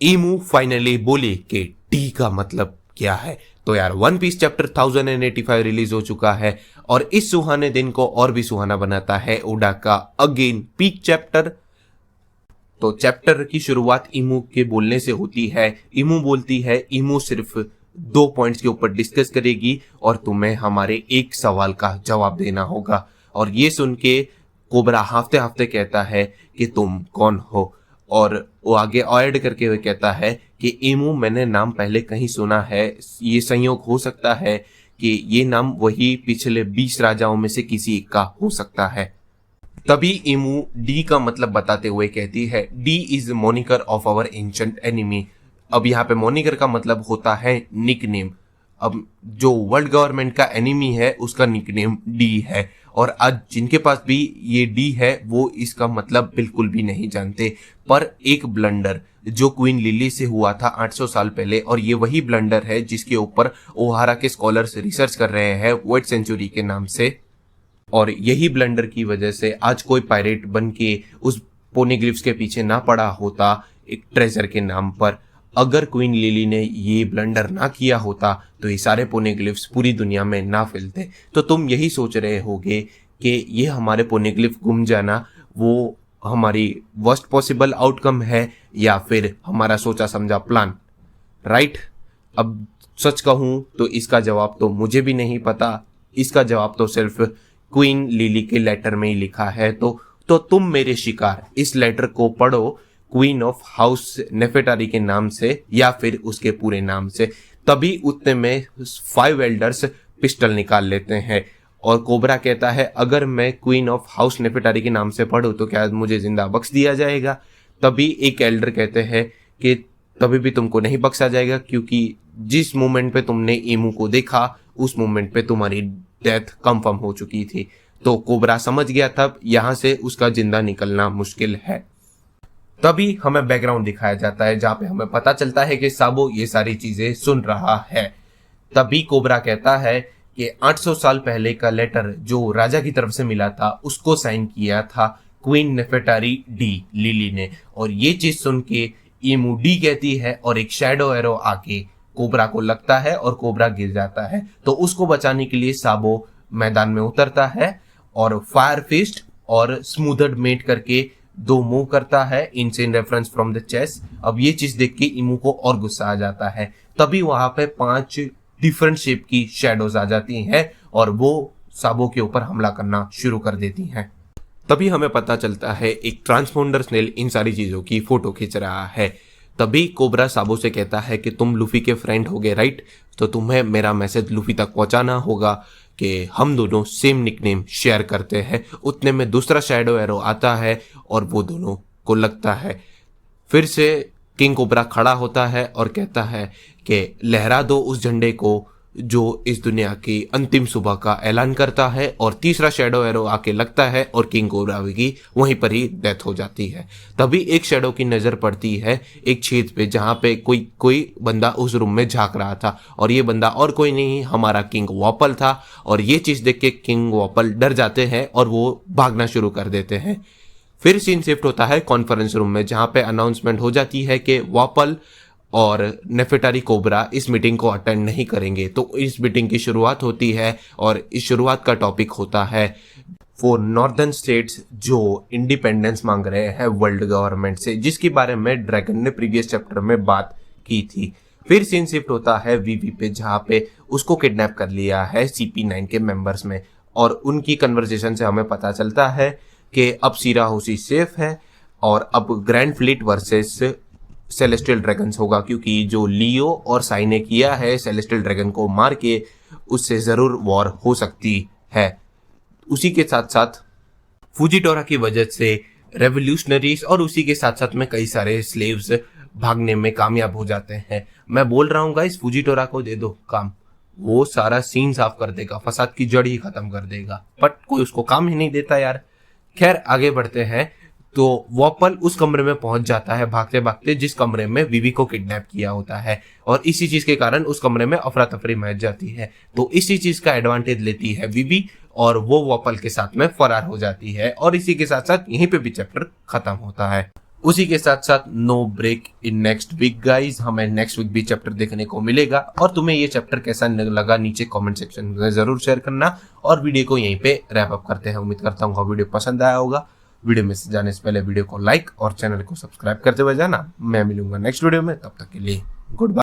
ईमू finally बोली कि D का मतलब क्या है। तो यार वन पीस चैप्टर 1085 रिलीज हो चुका है और इस सुहाने दिन को और भी सुहाना बनाता है ओडा का अगेन पीक चैप्टर। तो चैप्टर की शुरुआत ईमू के बोलने से होती है। ईमू बोलती है, ईमू सिर्फ 2 पॉइंट्स के ऊपर डिस्कस करेगी और तुम्हें हमारे एक सवाल का जवाब देना होगा। और ये सुन के कोबरा हाफते हाफते कहता है कि तुम कौन हो, और वो आगे ऐड करके हुए कहता है कि ईमू, मैंने नाम पहले कहीं सुना है, ये संयोग हो सकता है कि ये नाम वही पिछले 20 राजाओं में से किसी एक का हो सकता है। तभी ईमू डी का मतलब बताते हुए कहती है, D is moniker of our ancient enemy. अब यहाँ पे मोनिकर का मतलब होता है निकनेम। अब जो वर्ल्ड गवर्नमेंट का एनिमी है उसका निकनेम डी है, और आज जिनके पास भी ये डी है वो इसका मतलब बिल्कुल भी नहीं जानते। पर एक ब्लंडर जो क्वीन लिली से हुआ था 800 साल पहले, और ये वही ब्लंडर है जिसके ऊपर ओहारा के स्कॉलर्स रिसर्च कर रहे हैं व्हाइट सेंचुरी के नाम से। और यही ब्लंडर की वजह से आज कोई पायरेट बन के उस पोनीग्लिफ्स के पीछे ना पड़ा होता एक ट्रेजर के नाम पर। अगर क्वीन लिली ने ये ब्लंडर ना किया होता तो ये सारे पोनीग्लिफ्स पूरी दुनिया में ना फैलते। तो तुम यही सोच रहे होगे कि ये हमारे पोनीग्लिफ गुम जाना वो हमारी वर्स्ट पॉसिबल आउटकम है या फिर हमारा सोचा समझा प्लान, राइट? अब सच कहूं तो इसका जवाब तो मुझे भी नहीं पता। इसका जवाब तो सिर्फ क्वीन लिली के लेटर में ही लिखा है। तो तुम मेरे शिकार, इस लेटर को पढ़ो क्वीन ऑफ हाउस नेफेटारी के नाम से या फिर उसके पूरे नाम से। तभी उतने में 5 एल्डर्स पिस्टल निकाल लेते हैं और कोबरा कहता है, अगर मैं क्वीन ऑफ हाउस नेफेटारी के नाम से पढ़ूं तो क्या मुझे जिंदा बख्श दिया जाएगा? तभी एक एल्डर कहते हैं कि तभी भी तुमको नहीं बख्शा जाएगा, क्योंकि जिस मोमेंट पे तुमने ईमू को देखा उस मोमेंट पे तुम्हारी डेथ कंफर्म हो चुकी थी। तो कोबरा समझ गया तब यहां से उसका जिंदा निकलना मुश्किल है। तभी हमें बैकग्राउंड दिखाया जाता है जहां पे हमें पता चलता है कि साबो ये सारी चीजें सुन रहा है। तभी कोबरा कहता है कि 800 साल पहले का लेटर जो राजा की तरफ से मिला था उसको साइन किया था क्वीन नेफेटारी डी लिली ने। और ये चीज सुन के ईमू डी कहती है और एक शैडो एरो आके कोबरा को लगता है और कोबरा गिर जाता है। तो उसको बचाने के लिए साबो मैदान में उतरता है और फायर फिस्ट और स्मूथर्ड मेट करके 2 मूव करता है in reference from the chess. अब ये चीज देख के ईमू को और गुस्सा आ जाता है। तभी वहां पे 5 डिफरेंट शेप की शैडोज आ जाती हैं और वो साबो के ऊपर हमला करना शुरू कर देती हैं। तभी हमें पता चलता है एक ट्रांसपोंडर स्नेल इन सारी चीजों की फोटो खींच रहा है। तभी कोबरा साबो से कहता है कि तुम लूफी के फ्रेंड होगे, राइट? तो तुम्हें मेरा मैसेज लूफी तक पहुंचाना होगा कि हम दोनों सेम निकनेम शेयर करते हैं। उतने में दूसरा शैडो एरो आता है और वो दोनों को लगता है। फिर से किंग कोबरा खड़ा होता है और कहता है कि लहरा दो उस झंडे को जो इस दुनिया की अंतिम सुबह का ऐलान करता है। और तीसरा शैडो एरो आके लगता है और किंग कोबरा की वहीं पर ही डेथ हो जाती है। तभी एक शैडो की नजर पड़ती है एक छेद पे जहां पे कोई बंदा उस रूम में झांक रहा था, और ये बंदा और कोई नहीं हमारा किंग वॉपल था। और ये चीज देख के किंग वॉपल डर जाते हैं और वो भागना शुरू कर देते हैं। फिर सीन शिफ्ट होता है कॉन्फ्रेंस रूम में जहां पे अनाउंसमेंट हो जाती है कि वॉपल और नेफेटारी कोबरा इस मीटिंग को अटेंड नहीं करेंगे। तो इस मीटिंग की शुरुआत होती है और इस शुरुआत का टॉपिक होता है फॉर नॉर्दर्न स्टेट्स जो इंडिपेंडेंस मांग रहे हैं वर्ल्ड गवर्नमेंट से, जिसके बारे में ड्रैगन ने प्रीवियस चैप्टर में बात की थी। फिर सीन शिफ्ट होता है वीवी पे जहां पे उसको किडनैप कर लिया है CP9 के मेंबर्स में, और उनकी कन्वर्सेशन से हमें पता चलता है कि अब सीरा होशी सेफ है और अब grand fleet versus celestial dragons होगा, क्योंकि जो लियो और साई ने किया है सेलेस्टियल ड्रैगन को मार के उससे जरूर वॉर हो सकती है। उसी के साथ साथ फुजिटोरा की वजह से रेवोल्यूशनरीज और उसी के साथ साथ में कई सारे स्लेव्स भागने में कामयाब हो जाते हैं। मैं बोल रहा हूँ गाइस, फुजिटोरा को दे दो काम, वो सारा सीन साफ कर देगा, फसाद की जड़ ही खत्म कर देगा, बट कोई उसको काम ही नहीं देता यार। खैर आगे बढ़ते हैं। तो वॉपल उस कमरे में पहुंच जाता है भागते भागते जिस कमरे में विवी को किडनैप किया होता है, और इसी चीज के कारण उस कमरे में अफरा तफरी मच जाती है। तो इसी चीज का एडवांटेज लेती है विवी और वो वॉपल के साथ में फरार हो जाती है, और इसी के साथ साथ यहीं पे भी चैप्टर खत्म होता है। उसी के साथ साथ no break in next week guys, हमें नेक्स्ट वीक भी चैप्टर देखने को मिलेगा। और तुम्हें ये चैप्टर कैसा लगा नीचे कमेंट सेक्शन में जरूर शेयर करना। और वीडियो को यहीं पे रैप अप करते हैं। उम्मीद करता हूँ वीडियो पसंद आया होगा। वीडियो में जाने से पहले वीडियो को लाइक और चैनल को सब्सक्राइब करते हुए जाना। मैं मिलूंगा नेक्स्ट वीडियो में, तब तक के लिए गुड बाय।